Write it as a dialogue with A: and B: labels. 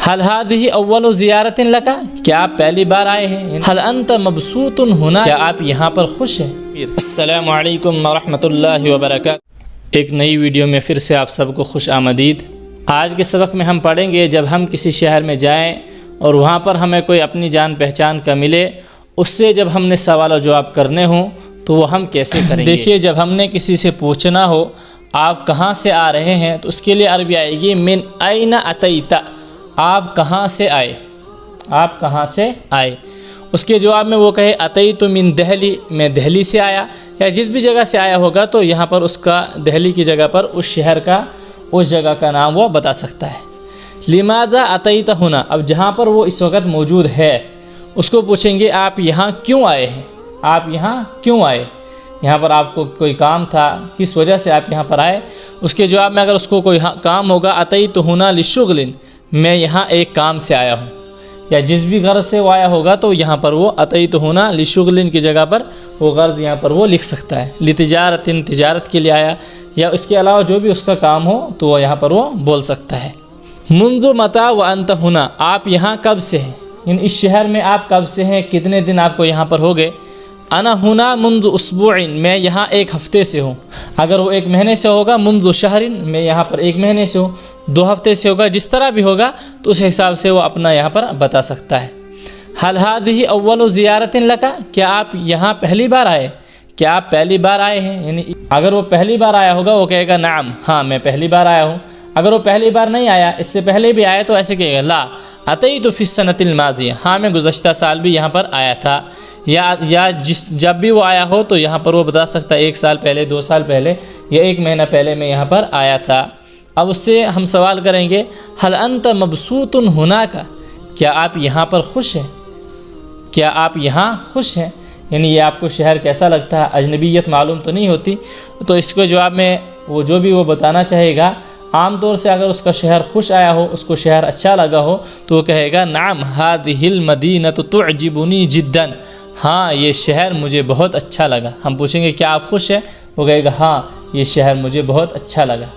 A: हल हादिही अव्वलु ज़ियारतिन लका, क्या आप पहली बार आए हैं? हल अंत मबसूतुन हुना, क्या आप यहाँ पर खुश हैं? अस्सलामु अलैकुम वरहमतुल्लाहि वबरकातुहू। एक नई वीडियो में फिर से आप सबको खुश आमदीद। आज के सबक में हम पढ़ेंगे जब हम किसी शहर में जाएं और वहाँ पर हमें कोई अपनी जान पहचान का मिले, उससे जब हमने सवाल और जवाब करने हों तो वो हम कैसे करेंगे। देखिए, जब हमने किसी से पूछना हो आप कहाँ से आ रहे हैं तो उसके लिए अरबी आएगी मिन ऐना अतैता, आप कहाँ से आए, आप कहाँ से आए। उसके जवाब में वो कहे अतैतु मिन दहली, मैं दहली से आया, या जिस भी जगह से आया होगा तो यहाँ पर उसका दहली की जगह पर उस शहर का, उस जगह का नाम वो बता सकता है। लिमादा अतैता हुना, अब जहाँ पर वो इस वक्त मौजूद है उसको पूछेंगे आप यहाँ क्यों आए हैं, आप यहाँ क्यों आए, यहाँ पर आपको कोई काम था, किस वजह से आप यहाँ पर आए। उसके जवाब में अगर उसको कोई काम होगा अतैतु हुना लिशुगलिन, मैं यहाँ एक काम से आया हूँ, या जिस भी गर्ज से वो आया होगा तो यहाँ पर वो अतैतु हुना लिशुगलिन की जगह पर वो गर्ज यहाँ पर वो लिख सकता है। लितिजारतिन, तिजारत के लिए आया, या उसके अलावा जो भी उसका काम हो तो वो यहाँ पर वो बोल सकता है। मुंज़ु मता व अंत हुना, आप यहाँ कब से हैं, इस शहर में आप कब से हैं, कितने दिन आपको यहाँ पर हो गए। अना हुना मुंज़ु उसबुइन, मैं यहाँ एक हफ़्ते से हूँ। अगर वो एक महीने से होगा मुंज़ु शहरिन, मैं यहाँ पर एक महीने से हूँ। 2 हफ्ते से होगा, जिस तरह भी होगा तो उस हिसाब से वो अपना यहाँ पर बता सकता है। हल हादिही अव्वलु ज़ियारतिन लका, क्या आप यहाँ पहली बार आए, क्या आप पहली बार आए हैं। यानी अगर वो पहली बार आया होगा वो कहेगा नाम, हाँ मैं पहली बार आया हूँ। अगर वो पहली बार नहीं आया, इससे पहले भी आया, तो ऐसे कहेगा ला अतैतु फ़ी सनतिल माज़िया, हाँ मैं गुज़श्ता साल भी यहाँ पर आया था। या जब भी वो आया हो तो यहाँ पर वो बता सकता है 1 साल पहले, 2 साल पहले, या 1 महीना पहले मैं यहाँ पर आया था। अब उससे हम सवाल करेंगे हल अंत मबसूतुन हुना का, क्या आप यहाँ पर खुश हैं, क्या आप यहाँ खुश हैं। यानी ये आपको शहर कैसा लगता है, अजनबीयत मालूम तो नहीं होती। तो इसके जवाब में वो जो भी वो बताना चाहेगा, आम तौर से अगर उसका शहर खुश आया हो, उसको शहर अच्छा लगा हो, तो वो कहेगा नाम हादिहिल मदीनतु तुअजिबुनी जिद्दन, हाँ ये शहर मुझे बहुत अच्छा लगा। हम पूछेंगे क्या आप खुश हैं, वो कहेगा हाँ ये शहर मुझे बहुत अच्छा लगा।